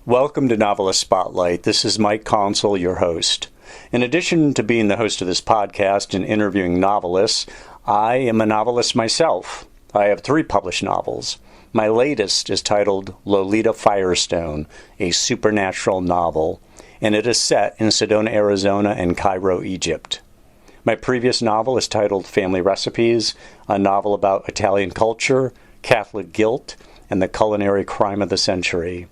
Welcome to Novelist Spotlight. This is Mike Consul, your host. In addition to being the host of this podcast and interviewing novelists, I am a novelist myself. I have 3 published novels. My latest is titled Lolita Firestone, a supernatural novel, and it is set in Sedona, Arizona and Cairo, Egypt. My previous novel is titled Family Recipes, a novel about Italian culture, Catholic guilt, and the culinary crime of the century.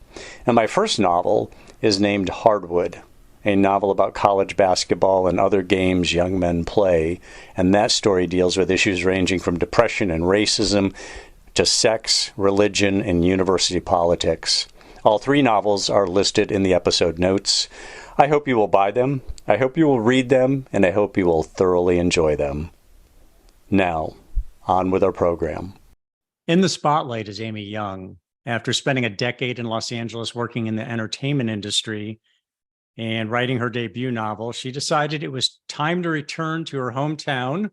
And my first novel is named Hardwood, a novel about college basketball and other games young men play. And that story deals with issues ranging from depression and racism to sex, religion, and university politics. All 3 novels are listed in the episode notes. I hope you will buy them, I hope you will read them, and I hope you will thoroughly enjoy them. Now, on with our program. In the spotlight is Amy Young. After spending a decade in Los Angeles working in the entertainment industry and writing her debut novel, she decided it was time to return to her hometown,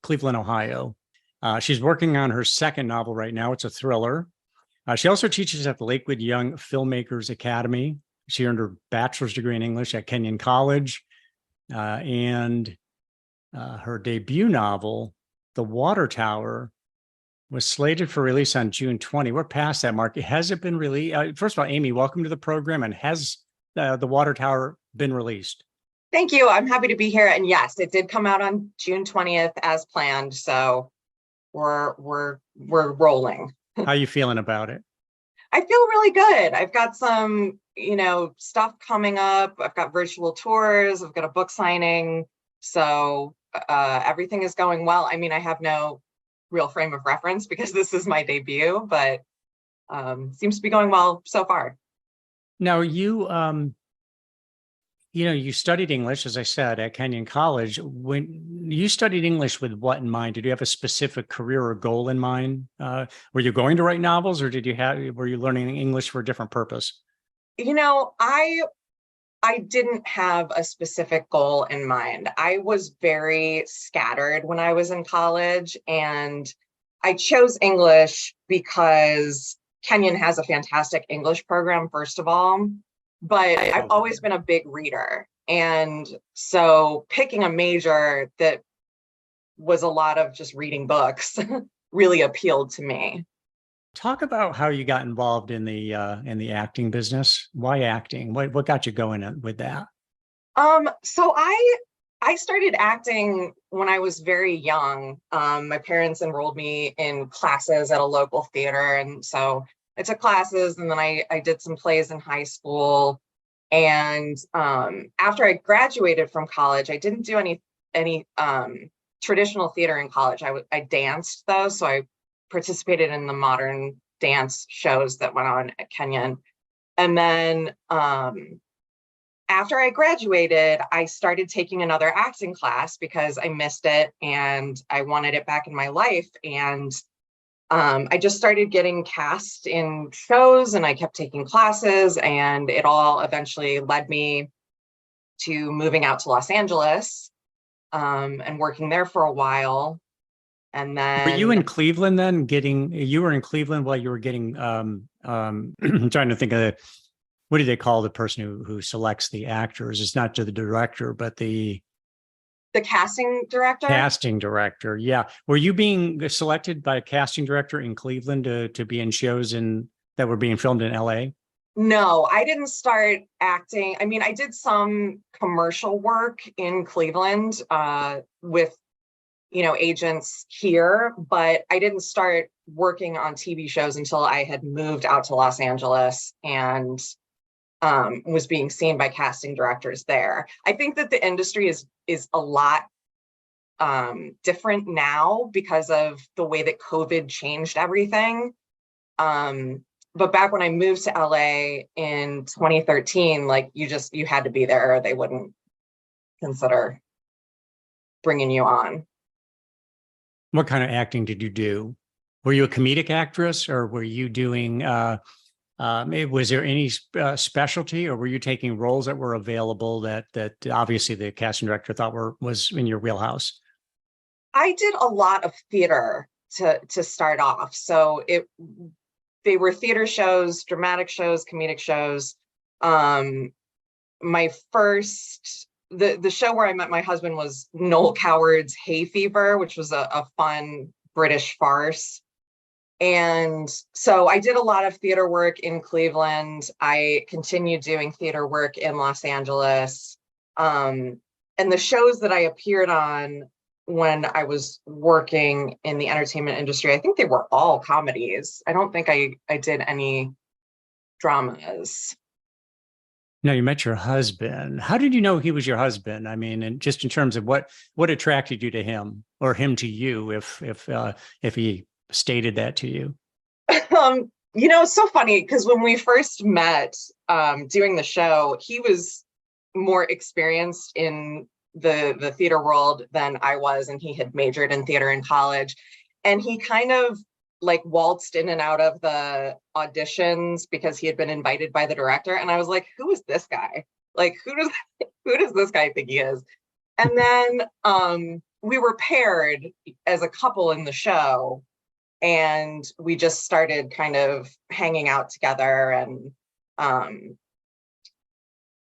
Cleveland, Ohio. She's working on her second novel right now. It's a thriller. She also teaches at the Lakewood Young Filmmakers Academy. She earned her bachelor's degree in English at Kenyon College. And her debut novel, The Water Tower, was slated for release on June 20. We're past that mark. Has it been released? First of all, Amy, welcome to the program. And has The Water Tower been released? Thank you. I'm happy to be here. And yes, it did come out on June 20th as planned. So we're rolling. How are you feeling about it? I feel really good. I've got some, stuff coming up. I've got virtual tours. I've got a book signing. So everything is going well. I mean, I have no real frame of reference because this is my debut, but seems to be going well so far. Now, you studied English, as I said, at Kenyon College. When you studied English, with what in mind? Did you have a specific career or goal in mind? Were you going to write novels, or were you learning English for a different purpose? I didn't have a specific goal in mind. I was very scattered when I was in college, and I chose English because Kenyon has a fantastic English program, first of all, but I've always been a big reader. And so picking a major that was a lot of just reading books really appealed to me. Talk about how you got involved in the acting business. Why acting? What got you going with that? So I started acting when I was very young. My parents enrolled me in classes at a local theater, and so I took classes, and then I did some plays in high school. And after I graduated from college, I didn't do any traditional theater in college. I danced though, so I participated in the modern dance shows that went on at Kenyon. And then after I graduated, I started taking another acting class because I missed it and I wanted it back in my life. And I just started getting cast in shows, and I kept taking classes, and it all eventually led me to moving out to Los Angeles and working there for a while. And then were you in Cleveland then? You were in Cleveland while you were getting I'm trying to think of what do they call the person who selects the actors? It's not to the director, but the casting director. Casting director, yeah. Were you being selected by a casting director in Cleveland to be in shows that were being filmed in LA? No, I didn't start acting. I mean, I did some commercial work in Cleveland with agents here, but I didn't start working on TV shows until I had moved out to Los Angeles and was being seen by casting directors there. I think that the industry is a lot different now because of the way that COVID changed everything. But back when I moved to LA in 2013, like you had to be there or they wouldn't consider bringing you on. What kind of acting did you do? Were you a comedic actress, or were you doing, was there any specialty, or were you taking roles that were available that obviously the casting director thought was in your wheelhouse? I did a lot of theater to start off. So they were theater shows, dramatic shows, comedic shows. My first, the show where I met my husband was Noel Coward's Hay Fever, which was a fun British farce. And so I did a lot of theater work in Cleveland. I continued doing theater work in Los Angeles. And the shows that I appeared on when I was working in the entertainment industry, I think they were all comedies. I don't think I did any dramas. Now, you met your husband. How did you know he was your husband? I mean, and just in terms of what attracted you to him, or him to you, if he stated that to you. It's so funny because when we first met doing the show, he was more experienced in the theater world than I was, and he had majored in theater in college, and he kind of like waltzed in and out of the auditions because he had been invited by the director, and I was like, who is this guy? Like, who does this guy think he is? And then we were paired as a couple in the show, and we just started kind of hanging out together, and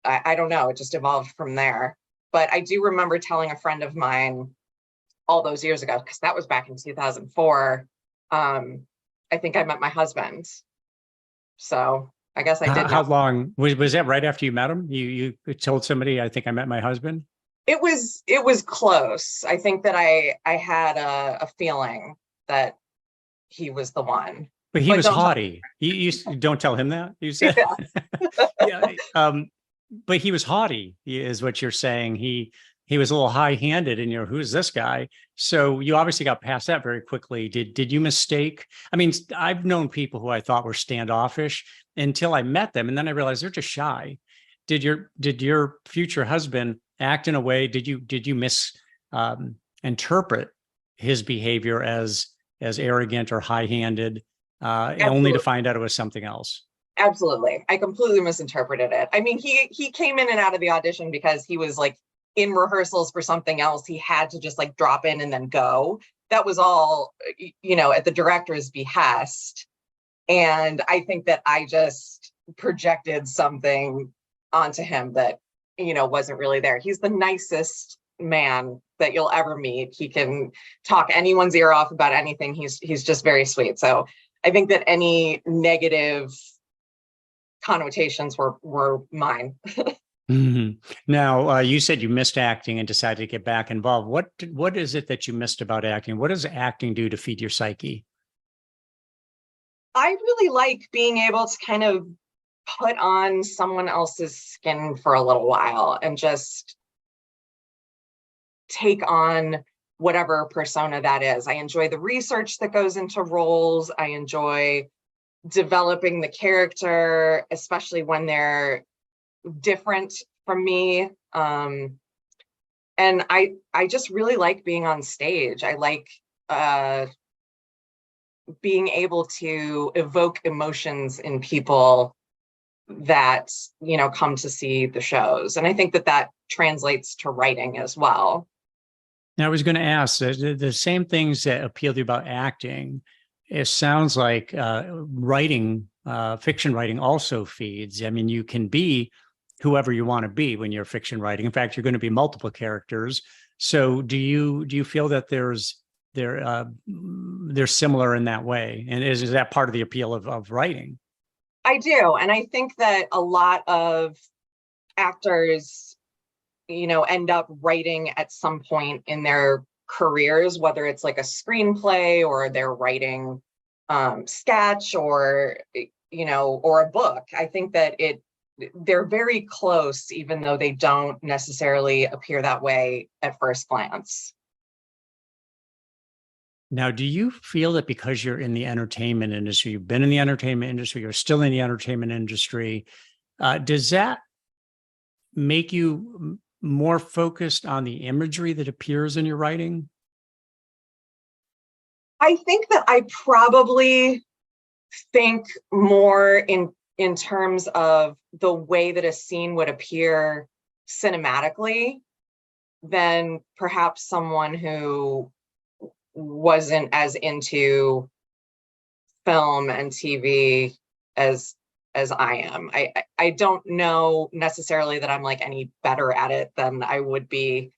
I don't know, it just evolved from there. But I do remember telling a friend of mine all those years ago, because that was back in 2004, I think I met my husband. So I guess I did. How long was that? Right after you met him, you told somebody, I think I met my husband? It was close. I think that I had a feeling that he was the one. But he was haughty. You don't tell him that, you said? Yeah. Yeah. But he was haughty, is what you're saying. He was a little high-handed, and who's this guy? So you obviously got past that very quickly. Did you mistake? I mean, I've known people who I thought were standoffish until I met them, and then I realized they're just shy. Did your future husband act in a way? Did you misinterpret his behavior as arrogant or high-handed, only to find out it was something else? Absolutely. I completely misinterpreted it. I mean, he came in and out of the audition because he was like in rehearsals for something else. He had to just like drop in and then go. That was all, at the director's behest. And I think that I just projected something onto him that, wasn't really there. He's the nicest man that you'll ever meet. He can talk anyone's ear off about anything. He's just very sweet. So I think that any negative connotations were mine. Mm-hmm. Now, you said you missed acting and decided to get back involved. What is it that you missed about acting? What does acting do to feed your psyche? I really like being able to kind of put on someone else's skin for a little while and just take on whatever persona that is. I enjoy the research that goes into roles. I enjoy developing the character, especially when they're different from me. And I just really like being on stage. I like being able to evoke emotions in people that, come to see the shows. And I think that translates to writing as well. Now, I was going to ask the same things that appeal to you about acting. It sounds like writing, fiction writing also feeds. I mean, you can be whoever you want to be when you're fiction writing. In fact, you're going to be multiple characters. So do you feel that they're similar in that way? And is that part of the appeal of writing? I do. And I think that a lot of actors, end up writing at some point in their careers, whether it's like a screenplay or they're writing sketch or or a book. I think that they're very close, even though they don't necessarily appear that way at first glance. Now, do you feel that because you're in the entertainment industry, you've been in the entertainment industry, you're still in the entertainment industry, does that make you more focused on the imagery that appears in your writing? I think that I probably think more in terms of the way that a scene would appear cinematically than perhaps someone who wasn't as into film and TV as as I am. I don't know necessarily that I'm like any better at it than I would be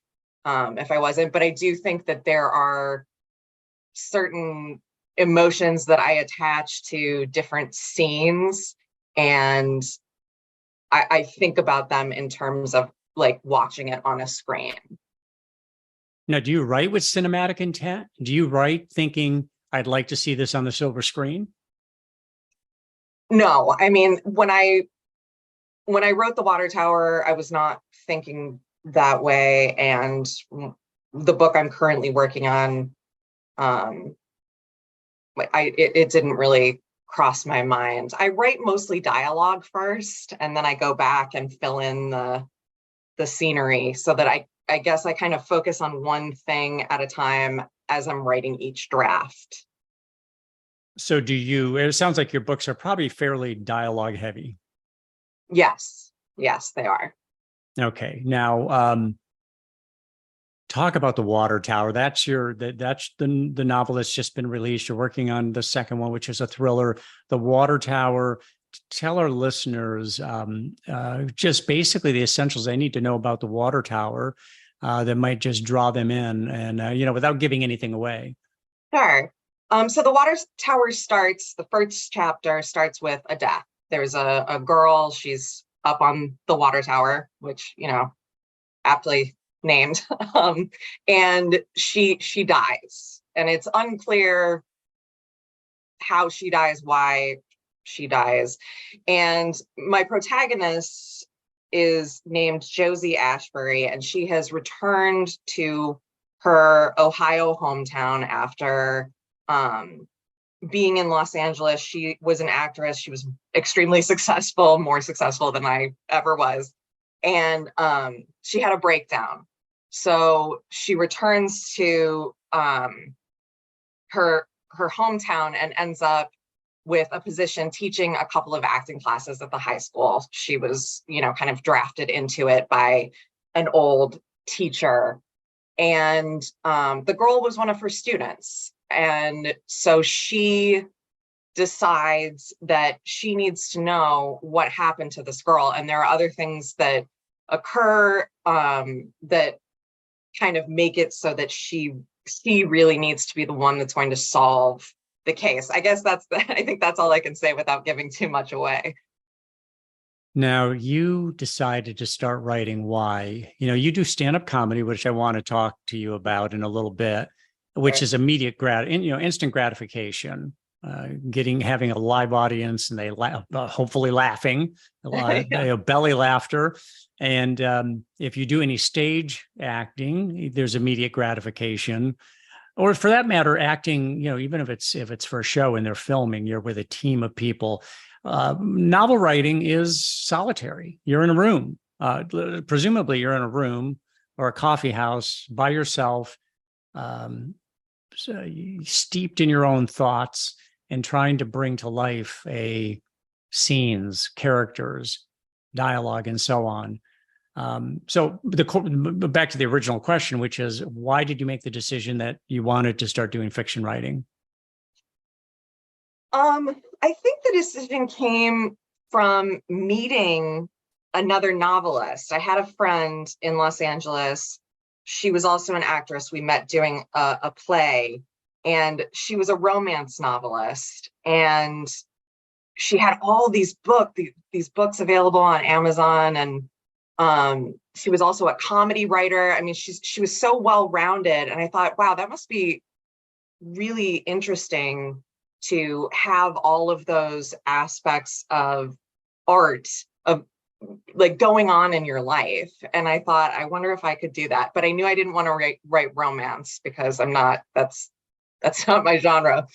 if I wasn't, but I do think that there are certain emotions that I attach to different scenes, and I think about them in terms of like watching it on a screen. Now, do you write with cinematic intent? Do you write thinking, I'd like to see this on the silver screen? No, I mean, when I wrote The Water Tower, I was not thinking that way. And the book I'm currently working on, it didn't really cross my mind. I write mostly dialogue first, and then I go back and fill in the scenery, so that I guess I kind of focus on one thing at a time as I'm writing each draft. So it sounds like your books are probably fairly dialogue heavy. Yes, they are. Okay. Now, talk about The Water Tower. That's the novel that's just been released. You're working on the second one, which is a thriller. The Water Tower. Tell our listeners just basically the essentials they need to know about The Water Tower that might just draw them in, and without giving anything away. Sure. So The Water Tower the first chapter starts with a death. There's a girl, she's up on the water tower, which, aptly named, and she dies. And it's unclear how she dies, why she dies. And my protagonist is named Josie Ashbury, and she has returned to her Ohio hometown after being in Los Angeles. She was an actress. She was extremely successful, more successful than I ever was. And she had a breakdown. So she returns to her hometown and ends up with a position teaching a couple of acting classes at the high school. She was, kind of drafted into it by an old teacher. And the girl was one of her students. And so she decides that she needs to know what happened to this girl. And there are other things that occur that kind of make it so that she really needs to be the one that's going to solve the case. I guess I think that's all I can say without giving too much away. Now, you decided to start writing. Why? You do stand-up comedy, which I want to talk to you about in a little bit, which is immediate instant gratification. Having a live audience, and they hopefully laughing, belly laughter. And if you do any stage acting, there's immediate gratification. Or for that matter, acting, even if it's for a show and they're filming, you're with a team of people. Novel writing is solitary. You're in a room. Presumably you're in a room or a coffee house by yourself, steeped in your own thoughts and trying to bring to life scenes, characters, dialogue, and so on. So back to the original question, which is, why did you make the decision that you wanted to start doing fiction writing? I think the decision came from meeting another novelist. I had a friend in Los Angeles. She was also an actress. We met doing a play, and she was a romance novelist. And she had all these books available on Amazon, and she was also a comedy writer. I mean, she was so well-rounded, and I thought, wow, that must be really interesting to have all of those aspects of art, of like going on in your life. And I thought, I wonder if I could do that. But I knew I didn't want to write romance, because that's not my genre.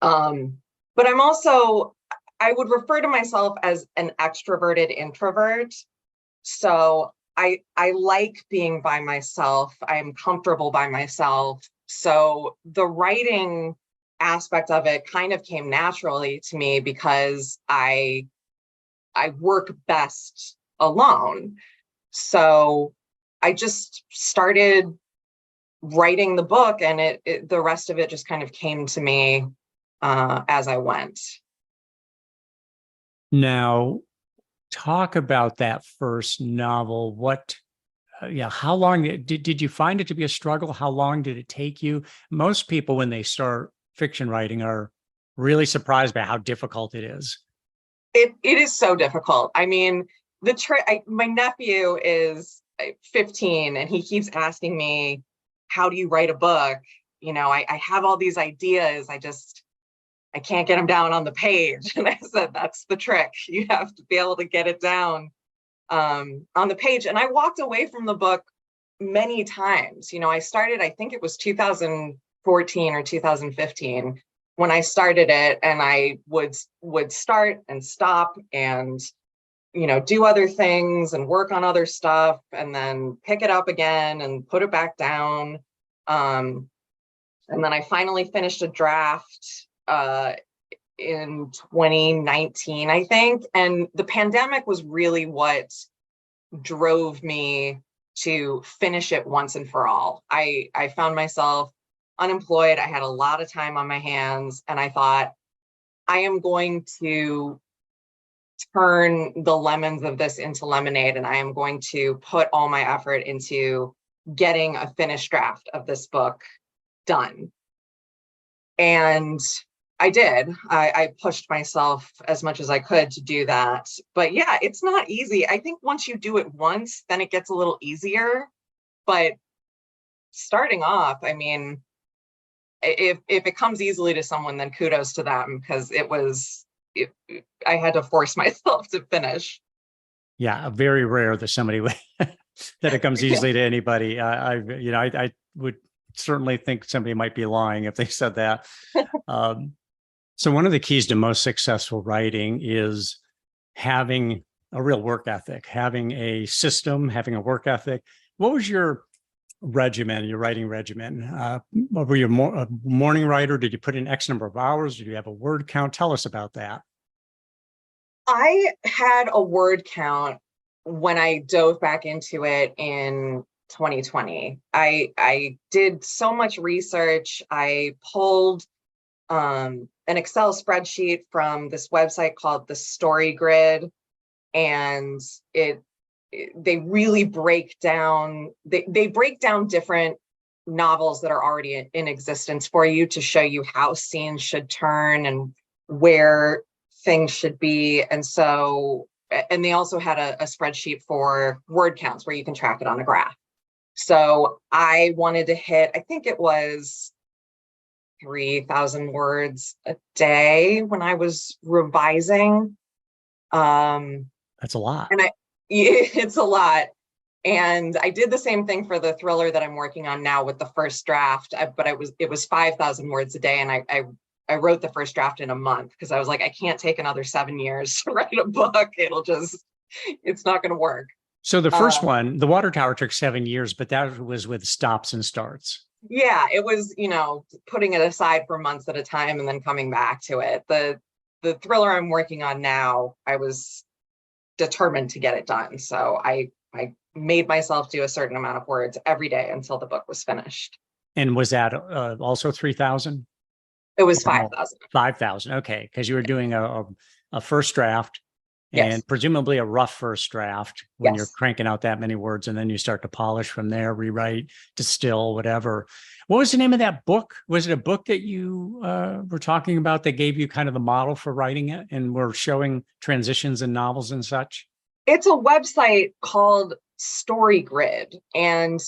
But I would refer to myself as an extroverted introvert. So I like being by myself. I'm comfortable by myself. So the writing aspect of it kind of came naturally to me, because I work best alone. So I just started writing the book, and the rest of it just kind of came to me as I went. Now, talk about that first novel. How long did you find it to be a struggle? How long did it take you? Most people, when they start fiction writing, are really surprised by how difficult it is. It is so difficult. I mean, my nephew is 15 and he keeps asking me, how do you write a book? I have all these ideas. I can't get them down on the page. And I said, that's the trick. You have to be able to get it down on the page. And I walked away from the book many times. I started, I think it was 2014 or 2015 when I started it, and I would start and stop and do other things and work on other stuff and then pick it up again and put it back down. And then I finally finished a draft in 2019, I think. And the pandemic was really what drove me to finish it once and for all. I found myself unemployed. I had a lot of time on my hands, and I thought, I am going to turn the lemons of this into lemonade, and I am going to put all my effort into getting a finished draft of this book done. And I did. I pushed myself as much as I could to do that. But yeah, it's not easy. I think once you do it once, then it gets a little easier. But starting off, I mean, if it comes easily to someone, then kudos to them, because I had to force myself to finish. Yeah, very rare that somebody that it comes easily to anybody. I would certainly think somebody might be lying if they said that. So one of the keys to most successful writing is having a real work ethic, having a system, having a work ethic. What was your regimen, your writing regimen? Were you a morning writer? Did you put in X number of hours? Did you have a word count? Tell us about that. I had a word count when I dove back into it in 2020. I did so much research. I pulled an Excel spreadsheet from this website called the Story Grid, and they really break down different novels that are already in existence for you to show you how scenes should turn and where things should be. And they also had a spreadsheet for word counts where you can track it on a graph. So I wanted to hit, I think it was 3,000 words a day when I was revising. That's a lot. And it's a lot. And I did the same thing for the thriller that I'm working on now with the first draft, but it was 5,000 words a day. And I wrote the first draft in a month because I was like, I can't take another 7 years to write a book. It's not going to work. So the first one, The Water Tower, took 7 years, but that was with stops and starts. Yeah, it was, putting it aside for months at a time and then coming back to it. The thriller I'm working on now, I was determined to get it done. So I made myself do a certain amount of words every day until the book was finished. And was that also 3,000? It was 5,000. 5,000. Okay. Because you were doing a first draft and Yes. presumably a rough first draft when Yes. you're cranking out that many words, and then you start to polish from there, rewrite, distill, whatever. What was the name of that book? Was it a book that you were talking about that gave you kind of the model for writing it and were showing transitions in novels and such? It's a website called Story Grid, and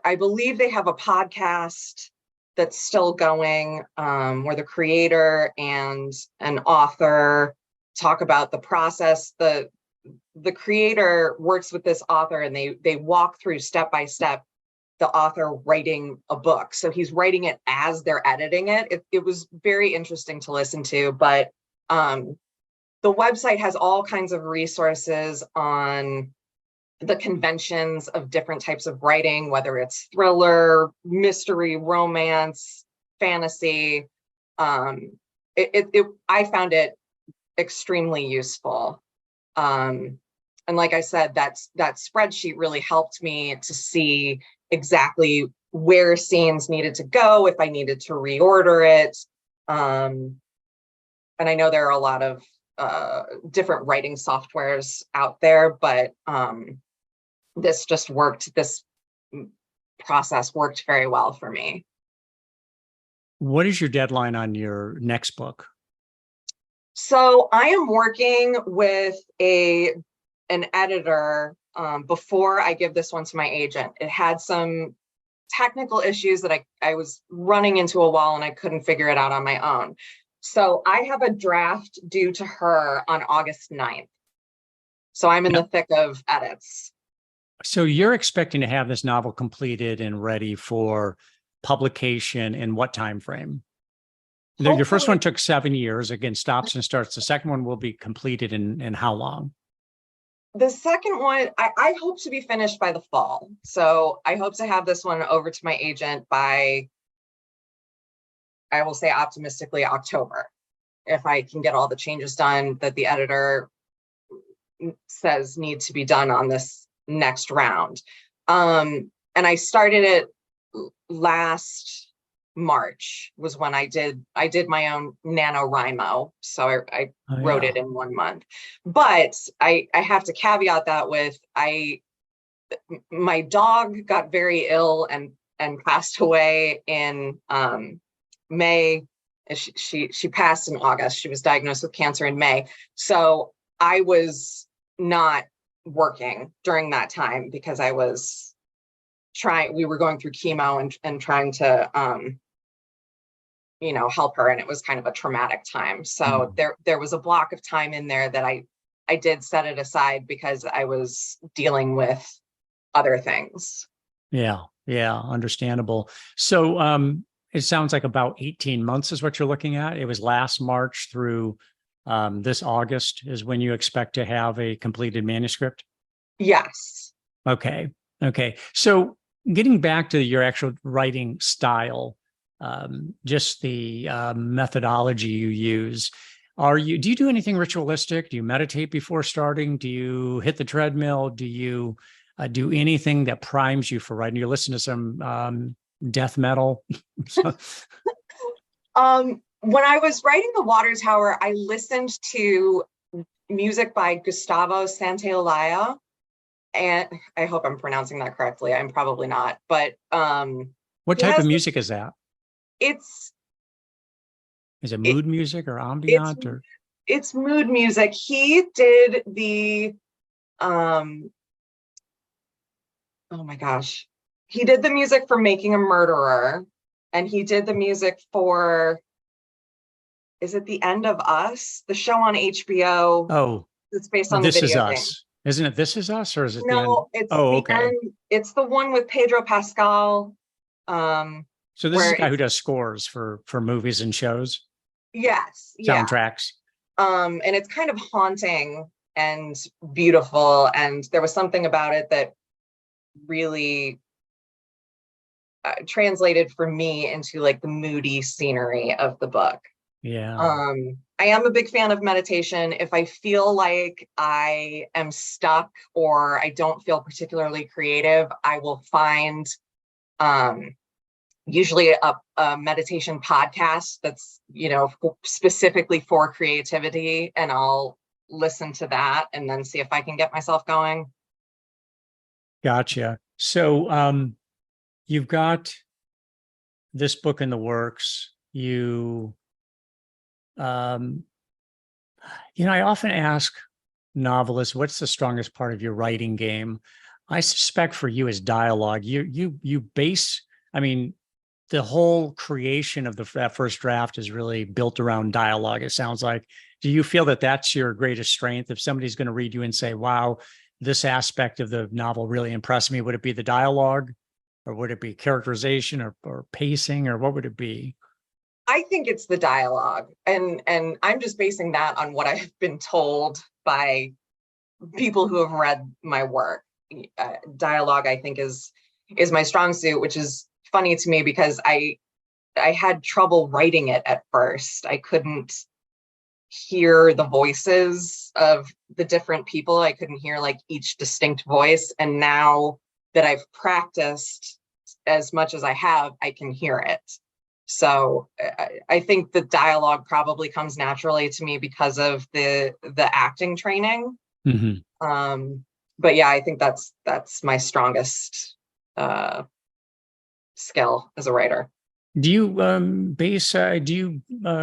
I believe they have a podcast that's still going, where the creator and an author talk about the process. The creator works with this author, and they walk through step by step the author writing a book. So he's writing it as they're editing it. It was very interesting to listen to, but the website has all kinds of resources on the conventions of different types of writing, whether it's thriller, mystery, romance, fantasy. I found it extremely useful. And like I said, that spreadsheet really helped me to see exactly where scenes needed to go, if I needed to reorder it. And I know there are a lot of different writing softwares out there, but this just worked. This process worked very well for me. What is your deadline on your next book? So I am working with an editor before I give this one to my agent. It had some technical issues that I was running into a wall and I couldn't figure it out on my own. So I have a draft due to her on August 9th. So I'm in the thick of edits. So you're expecting to have this novel completed and ready for publication in what time frame? Hopefully. Your first one took 7 years. Again, stops and starts. The second one will be completed in how long? The second one, I hope to be finished by the fall. So I hope to have this one over to my agent by, I will say optimistically, October, if I can get all the changes done that the editor says need to be done on this next round. And I started it last March was when I did my own NaNoWriMo. So I wrote it in 1 month. But I have to caveat that with my dog got very ill and passed away in May. She passed in August. She was diagnosed with cancer in May. So I was not working during that time because I was we were going through chemo and trying to help her, and it was kind of a traumatic time. So there was a block of time in there that I did set it aside because I was dealing with other things. Yeah, understandable. So it sounds like about 18 months is what you're looking at. It was last March through this August is when you expect to have a completed manuscript? Yes. Okay. So getting back to your actual writing style, just the methodology you use, do you do anything ritualistic? Do you meditate before starting? Do you hit the treadmill? Do you do anything that primes you for writing? You listen to some death metal? When I was writing The Water Tower, I listened to music by Gustavo Santaolalla, and I hope I'm pronouncing that correctly. I'm probably not, but what type of music is that? Is it mood music or ambient or? It's mood music. He did the oh my gosh, he did the music for Making a Murderer, and he did the music for, is it The End of Us, the show on HBO? Oh, it's based on This the video Is game. Us. Isn't it This Is Us, or is it No, the end? It's the end. It's the one with Pedro Pascal. So this is a guy who does scores for movies and shows. Yes. Soundtracks. And it's kind of haunting and beautiful. And there was something about it that really translated for me into like the moody scenery of the book. Yeah. I am a big fan of meditation. If I feel like I am stuck or I don't feel particularly creative, I will find usually a meditation podcast that's, specifically for creativity, and I'll listen to that and then see if I can get myself going. Gotcha. So you've got this book in the works. I often ask novelists, what's the strongest part of your writing game? I suspect for you is dialogue. You base, the whole creation of that first draft is really built around dialogue, it sounds like. Do you feel that that's your greatest strength? If somebody's going to read you and say, wow, this aspect of the novel really impressed me, would it be the dialogue, or would it be characterization or pacing, or what would it be? I think it's the dialogue, and I'm just basing that on what I've been told by people who have read my work. Dialogue, I think, is my strong suit, which is funny to me because I had trouble writing it at first. I couldn't hear the voices of the different people. I couldn't hear like each distinct voice, and now that I've practiced as much as I have, I can hear it. So I think the dialogue probably comes naturally to me because of the acting training. But yeah, I think that's my strongest skill as a writer. Do you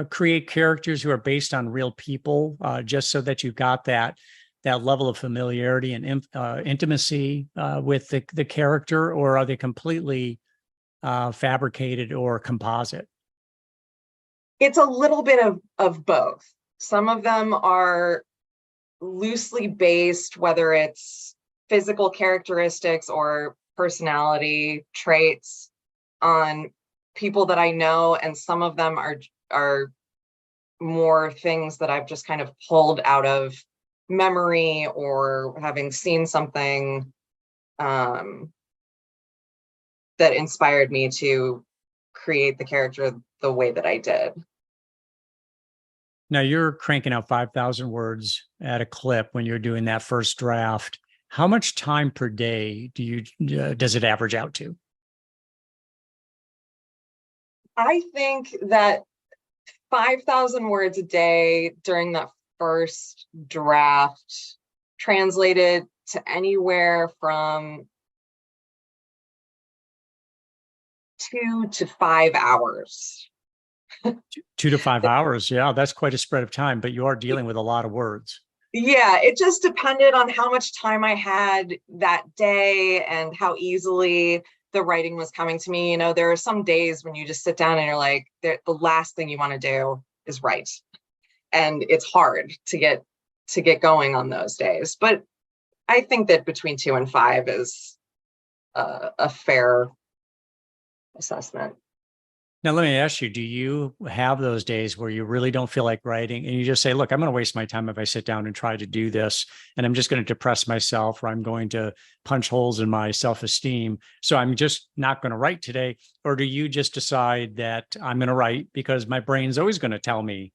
create characters who are based on real people, just so that you've got that level of familiarity and intimacy with the character, or are they completely fabricated or composite? It's a little bit of both. Some of them are loosely based, whether it's physical characteristics or personality traits, on people that I know, and some of them are more things that I've just kind of pulled out of memory or having seen something that inspired me to create the character the way that I did. Now you're cranking out 5,000 words at a clip when you're doing that first draft. How much time per day does it average out to? I think that 5,000 words a day during that first draft translated to anywhere from 2 to 5 hours. 2 to 5 hours. Yeah, that's quite a spread of time, but you are dealing with a lot of words. Yeah, it just depended on how much time I had that day and how easily the writing was coming to me. You know, there are some days when you just sit down and you're like, the last thing you want to do is write. And it's hard to get going on those days. But I think that between 2 and 5 is a fair assessment. Now, let me ask you, do you have those days where you really don't feel like writing and you just say, look, I'm going to waste my time if I sit down and try to do this, and I'm just going to depress myself, or I'm going to punch holes in my self-esteem, so I'm just not going to write today? Or do you just decide that I'm going to write because my brain's always going to tell me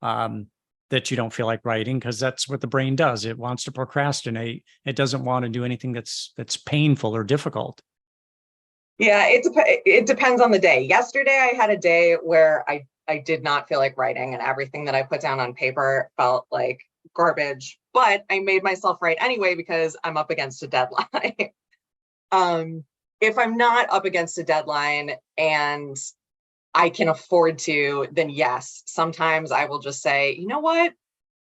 that you don't feel like writing, because that's what the brain does. It wants to procrastinate. It doesn't want to do anything that's painful or difficult. Yeah, it depends on the day. Yesterday, I had a day where I did not feel like writing, and everything that I put down on paper felt like garbage, but I made myself write anyway because I'm up against a deadline. If I'm not up against a deadline and I can afford to, then yes, sometimes I will just say, you know what?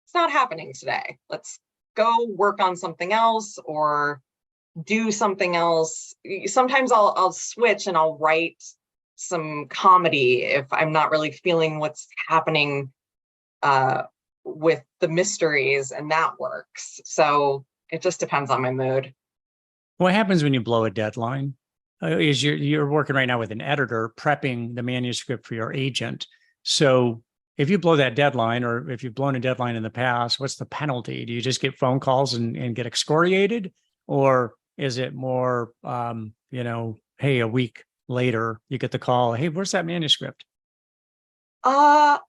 It's not happening today. Let's go work on something else or do something else. Sometimes I'll switch and I'll write some comedy if I'm not really feeling what's happening with the mysteries, and that works. So it just depends on my mood. What happens when you blow a deadline? Is you're working right now with an editor prepping the manuscript for your agent. So if you blow that deadline, or if you've blown a deadline in the past, what's the penalty? Do you just get phone calls and get excoriated? Or is it more, hey, a week later, you get the call, hey, where's that manuscript? Or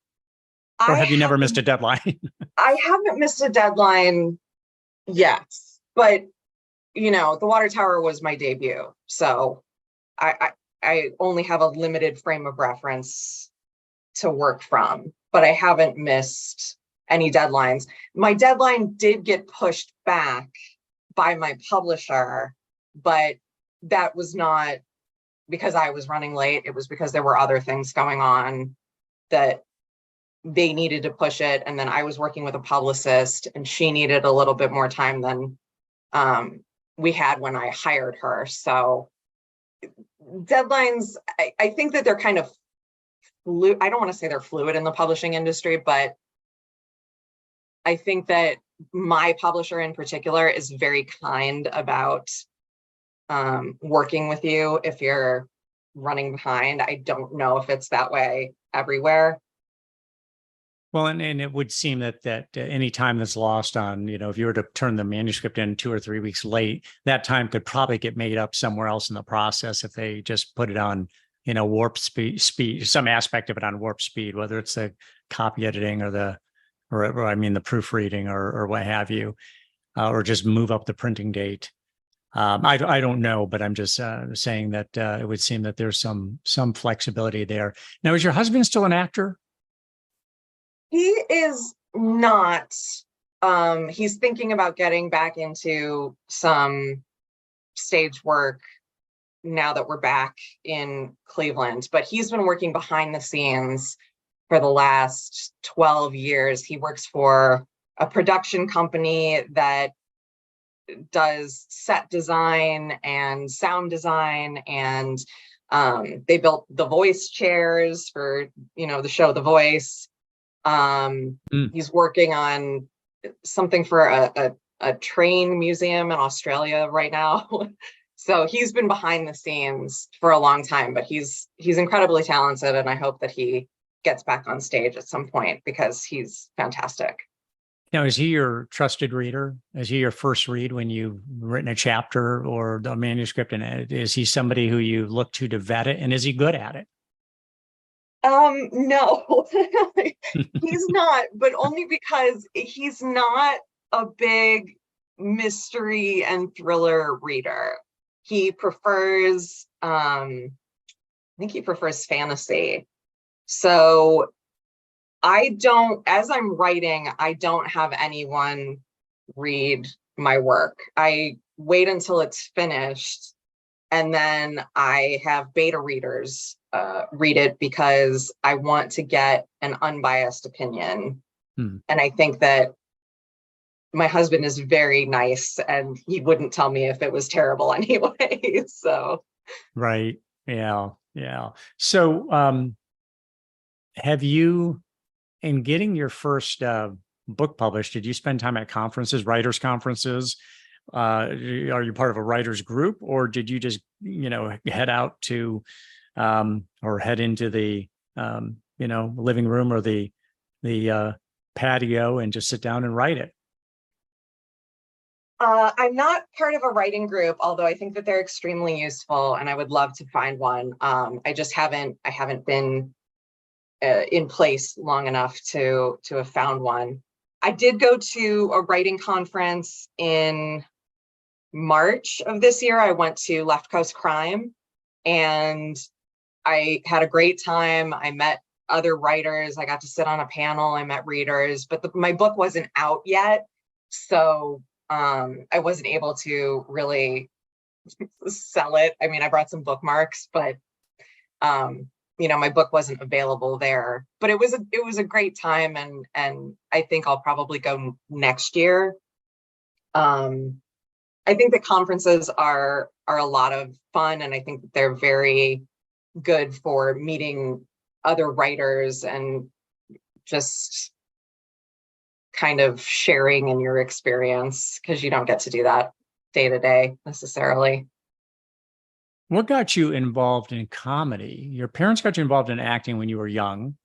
have you never missed a deadline? I haven't missed a deadline yet, but the Water Tower was my debut. So I only have a limited frame of reference to work from, but I haven't missed any deadlines. My deadline did get pushed back by my publisher, but that was not because I was running late. It was because there were other things going on that they needed to push it. And then I was working with a publicist, and she needed a little bit more time than we had when I hired her. So deadlines, I think that they're kind of fluid. I don't want to say they're fluid in the publishing industry, but I think that my publisher in particular is very kind about working with you if you're running behind. I don't know if it's that way everywhere. Well, and it would seem that any time that's lost on, if you were to turn the manuscript in 2 or 3 weeks late, that time could probably get made up somewhere else in the process if they just put it on, warp speed, some aspect of it on warp speed, whether it's the copy editing or the proofreading or what have you, or just move up the printing date. I don't know, but I'm just saying that it would seem that there's some flexibility there. Now, is your husband still an actor? He is not. He's thinking about getting back into some stage work now that we're back in Cleveland, but he's been working behind the scenes for the last 12 years. He works for a production company that does set design and sound design, and they built the voice chairs for the show The Voice. He's working on something for a train museum in Australia right now. So he's been behind the scenes for a long time, but he's incredibly talented, and I hope that he gets back on stage at some point because he's fantastic. Now, is he your trusted reader? Is he your first read when you've written a chapter or the manuscript? And is he somebody who you look to vet it? And is he good at it? No, he's not, but only because he's not a big mystery and thriller reader. He prefers, I think he prefers fantasy. So as I'm writing, I don't have anyone read my work. I wait until it's finished, and then I have beta readers read it because I want to get an unbiased opinion. And I think that my husband is very nice, and he wouldn't tell me if it was terrible anyway. So, right. Yeah. Yeah. So, have you, in getting your first book published, did you spend time at conferences, writers' conferences? Are you part of a writers group, or did you just, head out to, or head into the, living room or the patio and just sit down and write it? I'm not part of a writing group, although I think that they're extremely useful, and I would love to find one. I haven't been in place long enough to have found one. I did go to a writing conference in March of this year. I went to Left Coast Crime, and I had a great time. I met other writers. I got to sit on a panel. I met readers, but my book wasn't out yet, so I wasn't able to really sell it. I mean, I brought some bookmarks, but my book wasn't available there. But it was a great time, and I think I'll probably go next year. I think the conferences are a lot of fun, and I think that they're very good for meeting other writers and just kind of sharing in your experience, because you don't get to do that day to day necessarily. What got you involved in comedy? Your parents got you involved in acting when you were young.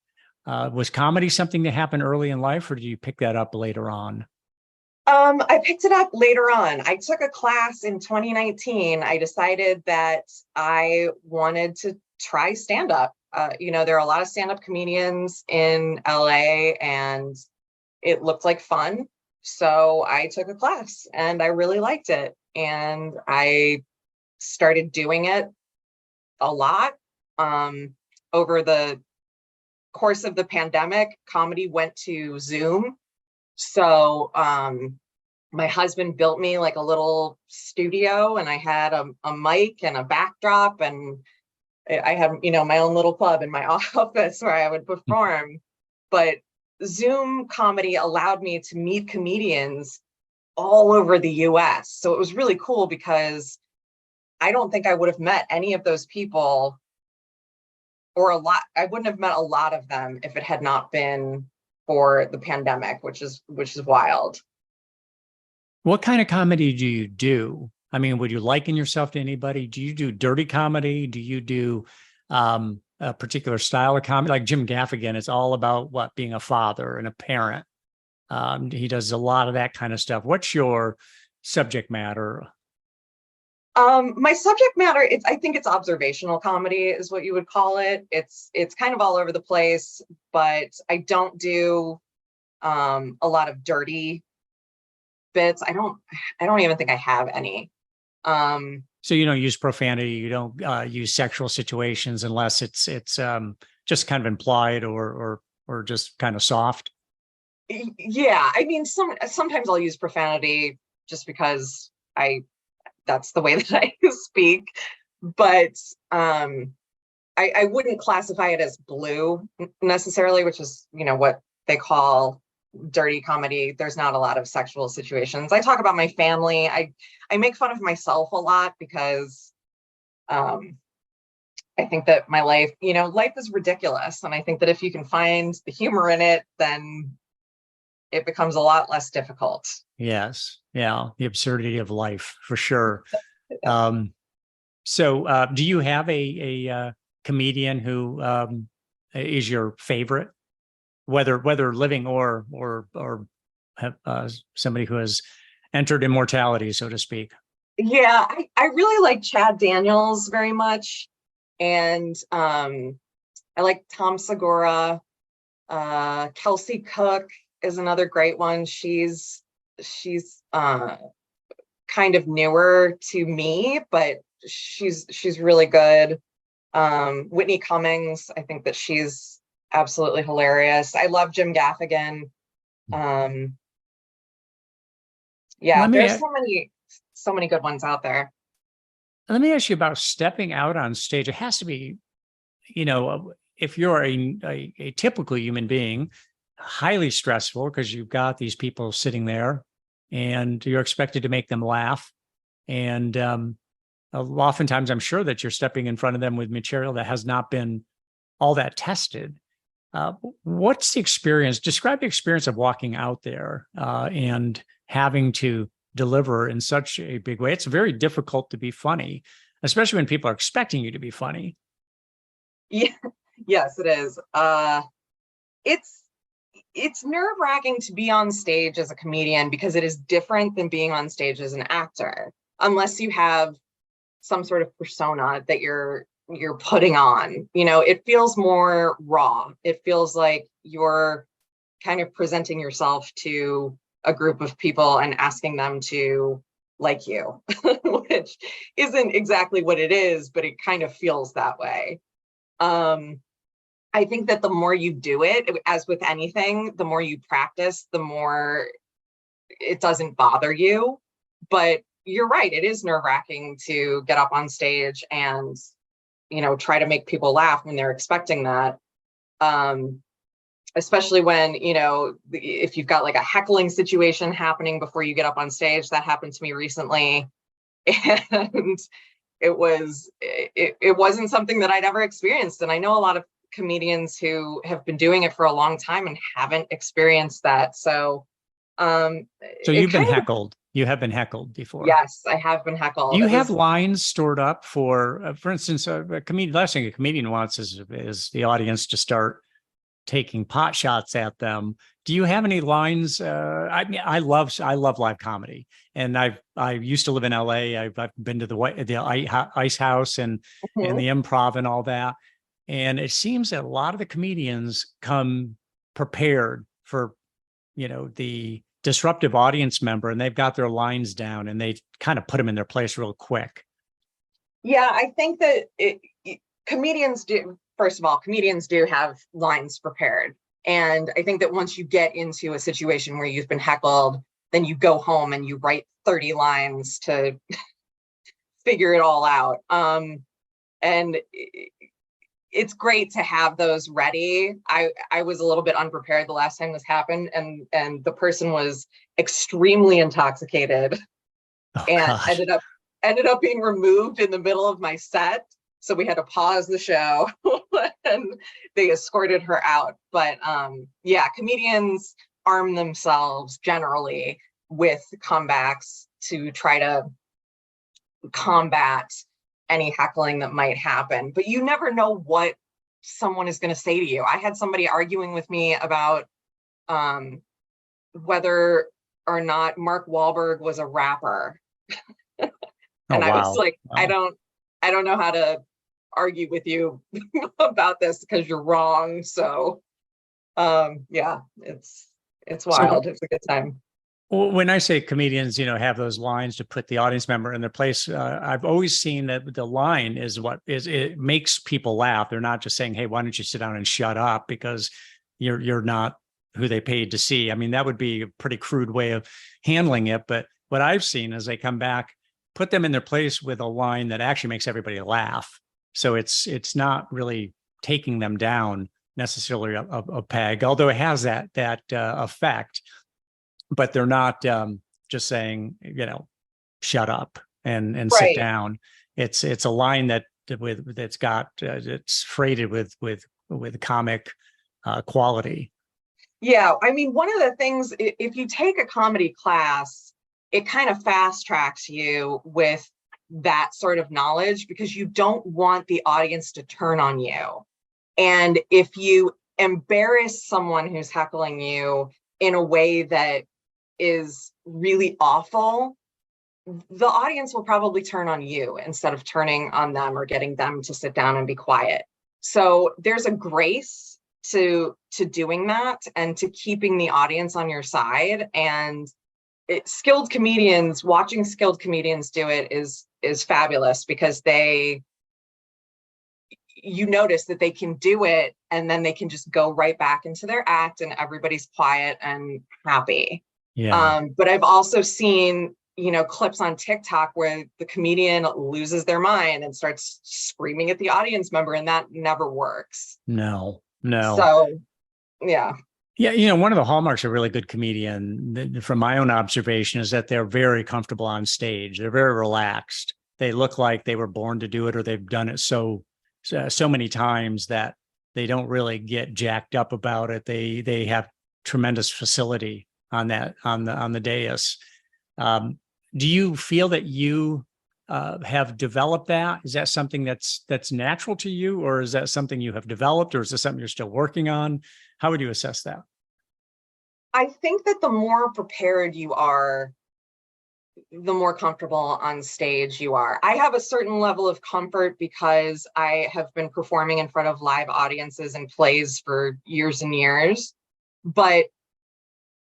Was comedy something that happened early in life, or did you pick that up later on? I picked it up later on. I took a class in 2019. I decided that I wanted to try stand-up. There are a lot of stand-up comedians in LA, and it looked like fun. So I took a class, and I really liked it. And I started doing it a lot. Over the course of the pandemic, comedy went to Zoom. So my husband built me like a little studio, and I had a mic and a backdrop, and I had, my own little club in my office where I would perform. But Zoom comedy allowed me to meet comedians all over the US. So it was really cool, because I don't think I would have met any of those people, or I wouldn't have met a lot of them if it had not been for the pandemic, which is wild. What kind of comedy do you do? I mean, would you liken yourself to anybody? Do you do dirty comedy? Do you do a particular style of comedy? Like Jim Gaffigan, it's all about being a father and a parent. He does a lot of that kind of stuff. What's your subject matter? My subject matter, I think it's observational comedy is what you would call it. It's kind of all over the place, but I don't do a lot of dirty bits. I don't even think I have any. So you don't use profanity, you don't use sexual situations unless it's just kind of implied or just kind of soft. Yeah, I mean, sometimes I'll use profanity just because that's the way that I speak, but I wouldn't classify it as blue necessarily, which is, what they call dirty comedy. There's not a lot of sexual situations. I talk about my family. I make fun of myself a lot because I think that my life, life is ridiculous. And I think that if you can find the humor in it, then it becomes a lot less difficult. Yes. Yeah. The absurdity of life for sure. So do you have a comedian who is your favorite, whether living or somebody who has entered immortality, so to speak? Yeah, I really like Chad Daniels very much. And I like Tom Segura. Kelsey Cook is another great one. She's kind of newer to me, but she's really good. Whitney Cummings, I think that she's absolutely hilarious. I love Jim Gaffigan. Yeah, there's so many good ones out there. Let me ask you about stepping out on stage. It has to be, if you're a typical human being, highly stressful because you've got these people sitting there and you're expected to make them laugh. And oftentimes I'm sure that you're stepping in front of them with material that has not been all that tested. What's the experience? Describe the experience of walking out there and having to deliver in such a big way. It's very difficult to be funny, especially when people are expecting you to be funny. Yeah, yes, it is. It's nerve-wracking to be on stage as a comedian because it is different than being on stage as an actor, unless you have some sort of persona that you're putting on. It feels more raw. It feels like you're kind of presenting yourself to a group of people and asking them to like you, which isn't exactly what it is, but it kind of feels that way. I think that the more you do it, as with anything, the more you practice, the more it doesn't bother you. But you're right, it is nerve-wracking to get up on stage and, try to make people laugh when they're expecting that. Especially when, if you've got like a heckling situation happening before you get up on stage. That happened to me recently. And it wasn't something that I'd ever experienced. And I know a lot of comedians who have been doing it for a long time and haven't experienced that. So you've been heckled. You have been heckled before. Yes, I have been heckled. Do you have lines stored up for instance, a comedian? Last thing a comedian wants is the audience to start taking pot shots at them. Do you have any lines? I mean, I love live comedy, and I used to live in LA. I've been to the Ice House and the Improv and all that. And it seems that a lot of the comedians come prepared for, the disruptive audience member, and they've got their lines down and they kind of put them in their place real quick. Yeah, I think that comedians do. First of all, comedians do have lines prepared. And I think that once you get into a situation where you've been heckled, then you go home and you write 30 lines to figure it all out. And it's great to have those ready. I was a little bit unprepared the last time this happened, and the person was extremely intoxicated and ended up being removed in the middle of my set. So we had to pause the show and they escorted her out. But yeah, comedians arm themselves generally with comebacks to try to combat any heckling that might happen. But you never know what someone is going to say to you. I had somebody arguing with me about whether or not Mark Wahlberg was a rapper. And I was like, wow. I don't know how to argue with you about this because you're wrong. So yeah, it's wild. It's a good time. Well, when I say comedians, have those lines to put the audience member in their place, I've always seen that the line is what is it makes people laugh. They're not just saying, "Hey, why don't you sit down and shut up?" because you're not who they paid to see. I mean, that would be a pretty crude way of handling it. But what I've seen is they come back, put them in their place with a line that actually makes everybody laugh. So it's not really taking them down necessarily a peg, although it has that effect. But they're not just saying, shut up and sit Right. down. It's a line that's got it's freighted with comic quality. Yeah, I mean, one of the things, if you take a comedy class, it kind of fast tracks you with that sort of knowledge because you don't want the audience to turn on you. And if you embarrass someone who's heckling you in a way that is really awful, the audience will probably turn on you instead of turning on them or getting them to sit down and be quiet. So there's a grace to doing that and to keeping the audience on your side. And watching skilled comedians do it is fabulous because you notice that they can do it and then they can just go right back into their act and everybody's quiet and happy. Yeah. But I've also seen, clips on TikTok where the comedian loses their mind and starts screaming at the audience member, and that never works. No. So, yeah. Yeah, one of the hallmarks of a really good comedian, from my own observation, is that they're very comfortable on stage. They're very relaxed. They look like they were born to do it, or they've done it so many times that they don't really get jacked up about it. They have tremendous facility on the dais. Do you feel that you have developed that? Is that something that's natural to you, or is that something you have developed, or is this something you're still working on? How would you assess that? I think that the more prepared you are, the more comfortable on stage you are. I have a certain level of comfort because I have been performing in front of live audiences and plays for years and years. But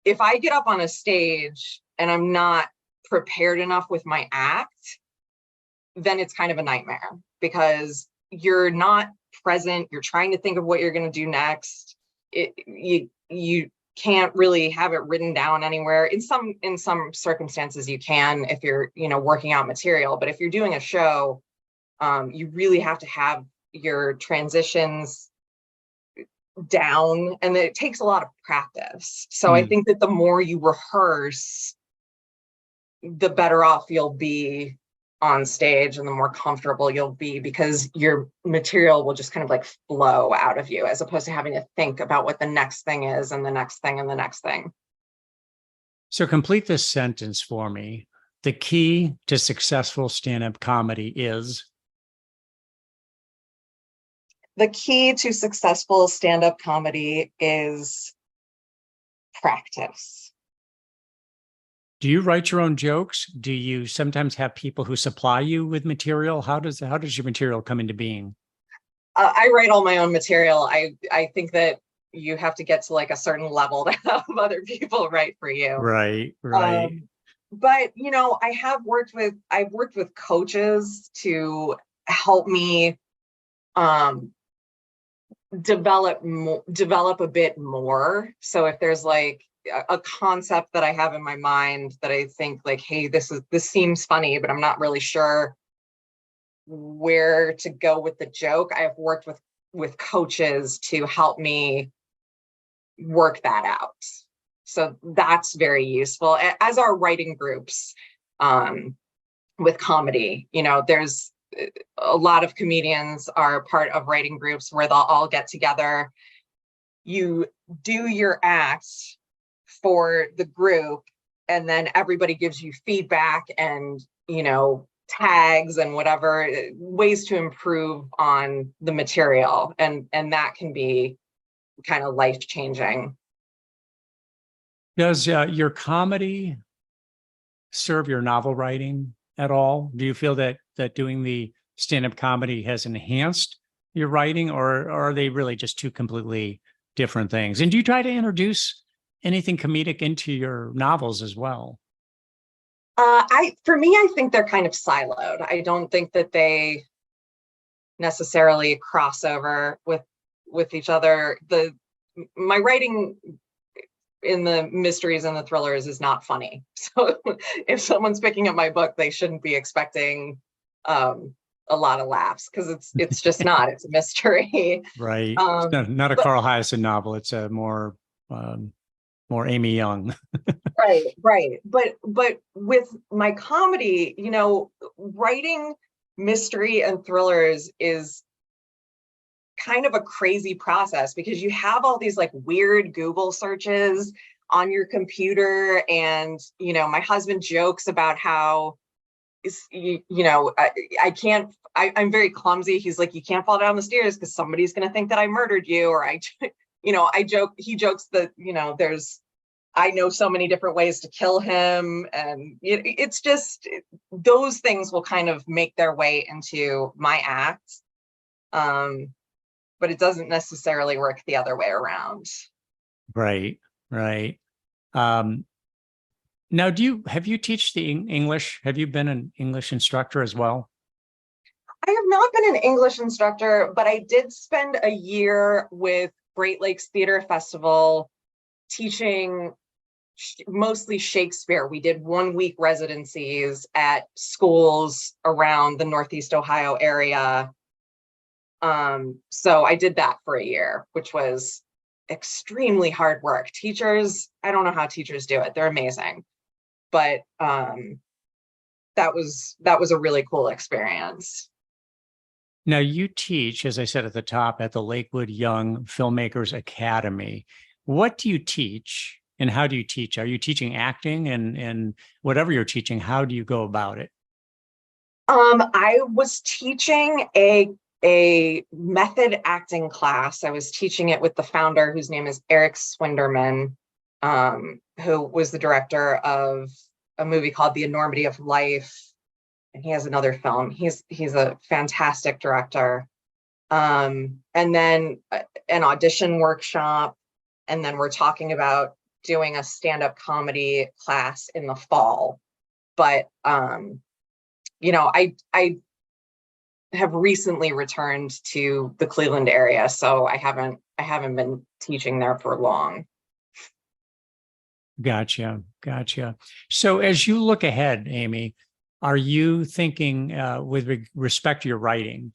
if I get up on a stage and I'm not prepared enough with my act, then it's kind of a nightmare because you're not present. You're trying to think of what you're going to do next. You can't really have it written down anywhere. In some circumstances you can if you're working out material, but if you're doing a show, you really have to have your transitions down, and it takes a lot of practice. So I think that the more you rehearse, the better off you'll be on stage and the more comfortable you'll be because your material will just kind of like flow out of you as opposed to having to think about what the next thing is and the next thing and the next thing. So complete this sentence for me. The key to successful stand-up comedy is? The key to successful stand-up comedy is practice. Do you write your own jokes? Do you sometimes have people who supply you with material? How does your material come into being? I write all my own material. I think that you have to get to like a certain level to have other people write for you. Right. But I've worked with coaches to help me develop a bit more. So if there's like a concept that I have in my mind that I think like, hey, this seems funny, but I'm not really sure where to go with the joke, I've worked with coaches to help me work that out. So that's very useful, as are writing groups with comedy. There's a lot of comedians are part of writing groups where they'll all get together. You do your act for the group, and then everybody gives you feedback and tags and whatever ways to improve on the material, and that can be kind of life-changing. Does your comedy serve your novel writing at all? Do you feel that doing the stand-up comedy has enhanced your writing, or are they really just two completely different things? And do you try to introduce anything comedic into your novels as well? For me, I think they're kind of siloed. I don't think that they necessarily cross over with each other. My writing in the mysteries and the thrillers is not funny. So if someone's picking up my book, they shouldn't be expecting a lot of laughs, because it's just not. It's a mystery. Right. It's not a Carl Hiaasen novel. It's a more Amy Young. Right. But with my comedy, writing mystery and thrillers is kind of a crazy process, because you have all these like weird Google searches on your computer. And, my husband jokes about how, I'm very clumsy. He's like, you can't fall down the stairs because somebody's going to think that I murdered you. Or he jokes that, I know so many different ways to kill him. And it's just, those things will kind of make their way into my act. But it doesn't necessarily work the other way around. Right. Now, have you teach the English? Have you been an English instructor as well? I have not been an English instructor, but I did spend a year with Great Lakes Theater Festival teaching mostly Shakespeare. We did 1-week residencies at schools around the Northeast Ohio area. So I did that for a year, which was extremely hard work. Teachers, I don't know how teachers do it. They're amazing. But that was a really cool experience. Now, you teach, as I said at the top, at the Lakewood Young Filmmakers Academy. What do you teach, and how do you teach? Are you teaching acting, and whatever you're teaching, how do you go about it? I was teaching a method acting class. I was teaching it with the founder, whose name is Eric Swinderman, who was the director of a movie called The Enormity of Life. And he has another film. He's a fantastic director. And then an audition workshop. And then we're talking about doing a stand-up comedy class in the fall. But, I have recently returned to the Cleveland area, so I haven't been teaching there for long. Gotcha. So as you look ahead, Amy, are you thinking, with respect to your writing,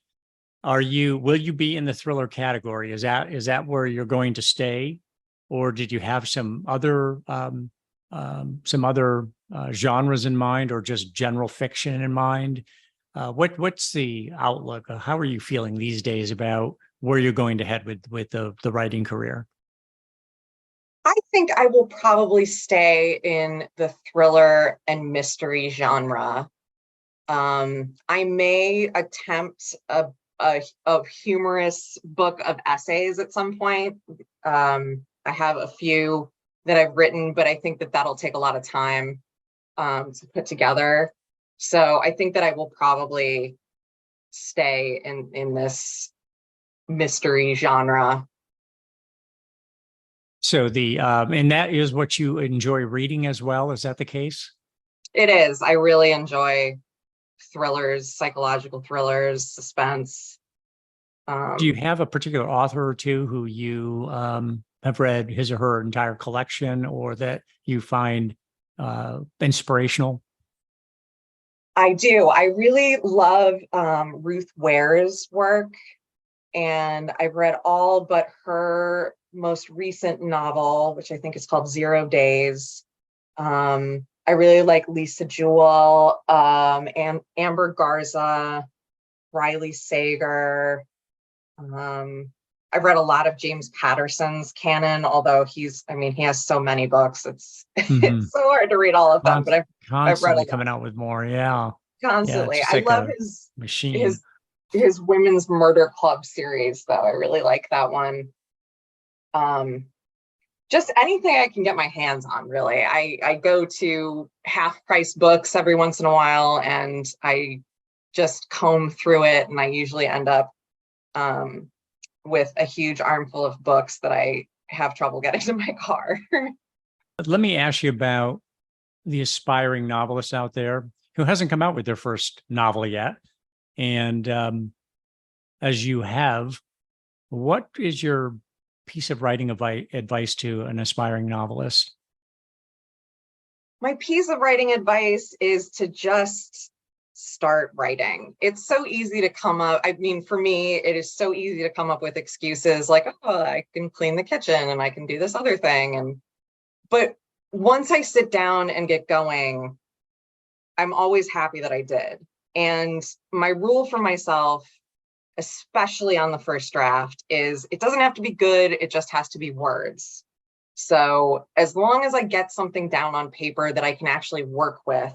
will you be in the thriller category? Is that where you're going to stay, or did you have some other genres in mind, or just general fiction in mind? What's the outlook? How are you feeling these days about where you're going to head with the writing career? I think I will probably stay in the thriller and mystery genre. I may attempt a humorous book of essays at some point. I have a few that I've written, but I think that that'll take a lot of time to put together. So I think that I will probably stay in this mystery genre. So and that is what you enjoy reading as well. Is that the case? It is. I really enjoy thrillers, psychological thrillers, suspense. Do you have a particular author or two who you have read his or her entire collection, or that you find inspirational? I do. I really love Ruth Ware's work, and I've read all but her most recent novel, which I think is called 0 Days. I really like Lisa Jewell, and Amber Garza, Riley Sager. I've read a lot of James Patterson's canon, although he has so many books. It's it's so hard to read all of them. But I've read coming out with more. Yeah, constantly. Yeah, I love his machine. His Women's Murder Club series, though. I really like that one. Just anything I can get my hands on, really. I go to half-price books every once in a while, and I just comb through it, and I usually end up with a huge armful of books that I have trouble getting to my car. Let me ask you about the aspiring novelist out there who hasn't come out with their first novel yet. And as you have, what is your piece of writing advice to an aspiring novelist? My piece of writing advice is to just start writing. It's so easy to come up. I mean, for me, it is so easy to come up with excuses like, oh, I can clean the kitchen and I can do this other thing. But once I sit down and get going, I'm always happy that I did. And my rule for myself, especially on the first draft, is it doesn't have to be good. It just has to be words. So as long as I get something down on paper that I can actually work with,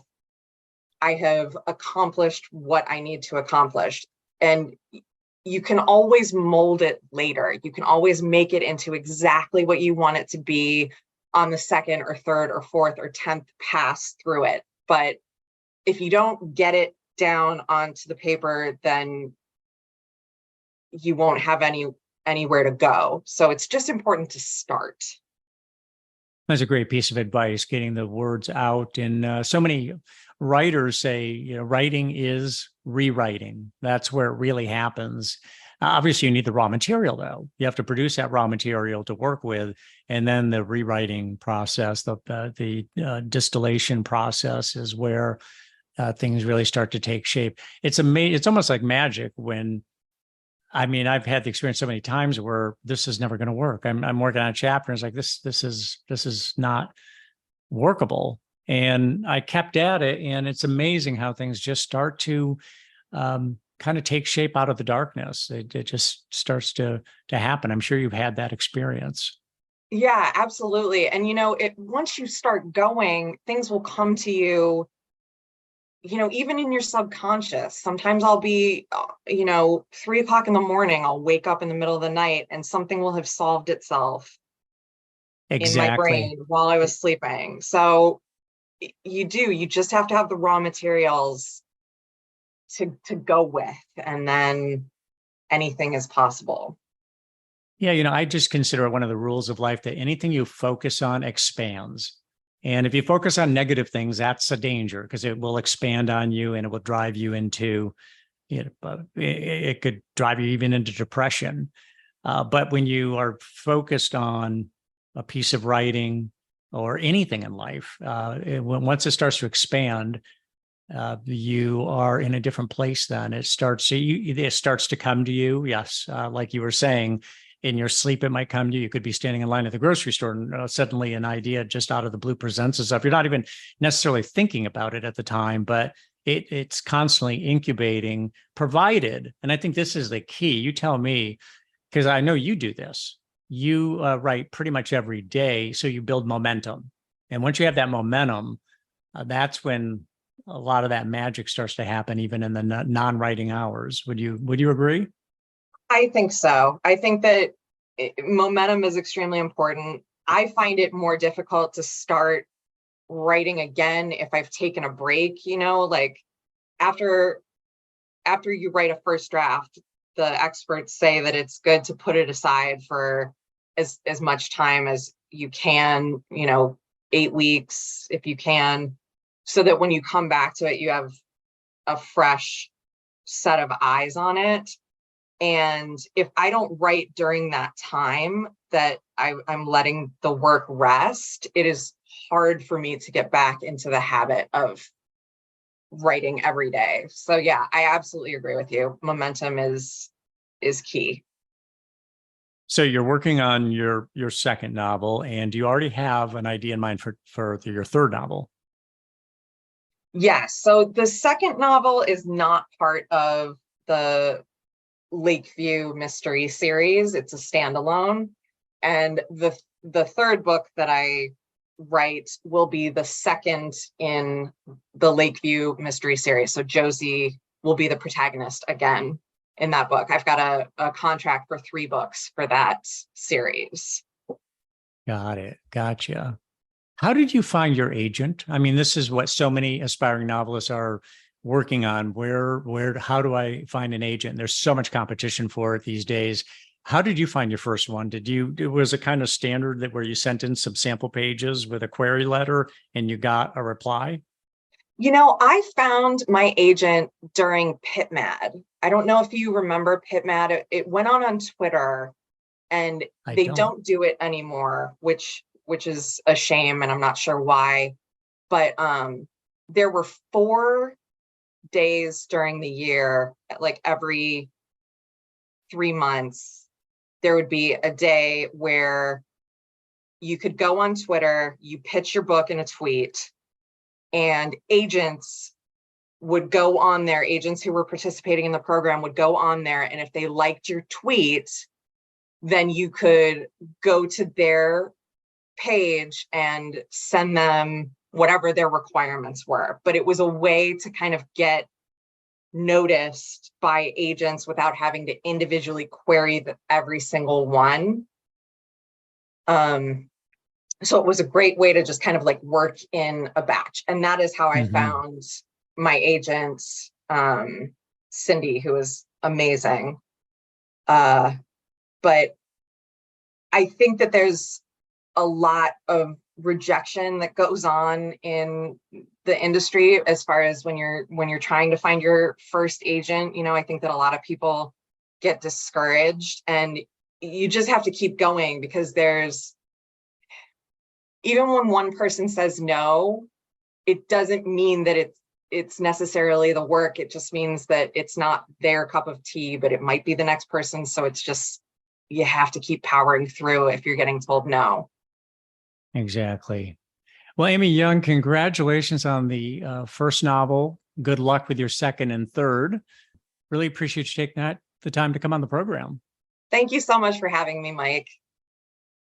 I have accomplished what I need to accomplish. And you can always mold it later. You can always make it into exactly what you want it to be on the second or third or fourth or 10th pass through it. But if you don't get it down onto the paper, then you won't have anywhere to go. So it's just important to start. That's a great piece of advice, getting the words out. And so many writers say, writing is rewriting. That's where it really happens. Obviously, you need the raw material, though. You have to produce that raw material to work with. And then the rewriting process, the distillation process is where things really start to take shape. It's amazing. It's almost like magic when, I've had the experience so many times where this is never going to work. I'm working on a chapter and it's like, this is not workable. And I kept at it, and it's amazing how things just start to kind of take shape out of the darkness. It just starts to happen. I'm sure you've had that experience. Yeah, absolutely. And once you start going, things will come to you, even in your subconscious. Sometimes I'll be 3:00 in the morning, I'll wake up in the middle of the night and something will have solved itself in my brain while I was sleeping. So you just have to have the raw materials to go with, and then anything is possible. Yeah, I just consider it one of the rules of life that anything you focus on expands. And if you focus on negative things, that's a danger, because it will expand on you and it will drive you into, it could drive you even into depression. But when you are focused on a piece of writing or anything in life, once it starts to expand, you are in a different place. Then it starts to come to you. Yes, like you were saying, in your sleep, it might come to you. You could be standing in line at the grocery store and suddenly an idea just out of the blue presents itself. You're not even necessarily thinking about it at the time, but it's constantly incubating, provided. And I think this is the key. You tell me, because I know you do this. You write pretty much every day, so you build momentum. And once you have that momentum, that's when a lot of that magic starts to happen, even in the non-writing hours. Would you agree? I think so. I think that momentum is extremely important. I find it more difficult to start writing again if I've taken a break, like after you write a first draft, the experts say that it's good to put it aside for as much time as you can, 8 weeks if you can, so that when you come back to it, you have a fresh set of eyes on it. And if I don't write during that time that I'm letting the work rest, it is hard for me to get back into the habit of writing every day. So yeah, I absolutely agree with you. Momentum is key. So you're working on your second novel, and do you already have an idea in mind for your third novel? Yes. So the second novel is not part of the Lakeview mystery series. It's a standalone. And the third book that I write will be the second in the Lakeview mystery series. So Josie will be the protagonist again in that book. I've got a contract for 3 books for that series. Got it. Gotcha. How did you find your agent? This is what so many aspiring novelists are working on. How do I find an agent? There's so much competition for it these days. How did you find your first one? Was it kind of standard that where you sent in some sample pages with a query letter and you got a reply? I found my agent during PitMad. I don't know if you remember PitMad. It went on Twitter, and they don't do it anymore, which is a shame, and I'm not sure why. But there were 4 days during the year, like every 3 months, there would be a day where you could go on Twitter, you pitch your book in a tweet, and agents would go on there. Agents who were participating in the program would go on there, and if they liked your tweet, then you could go to their page and send them whatever their requirements were. But it was a way to kind of get noticed by agents without having to individually query every single one. So it was a great way to just kind of like work in a batch. And that is how I found my agent, Cindy, who was amazing. But I think that there's a lot of rejection that goes on in the industry as far as when you're trying to find your first agent. I think that a lot of people get discouraged, and you just have to keep going, because even when one person says no, it doesn't mean that it's necessarily the work. It just means that it's not their cup of tea, but it might be the next person. So it's just, you have to keep powering through if you're getting told no. Exactly. Well, Amy Young, congratulations on the first novel. Good luck with your second and third. Really appreciate you taking the time to come on the program. Thank you so much for having me, Mike.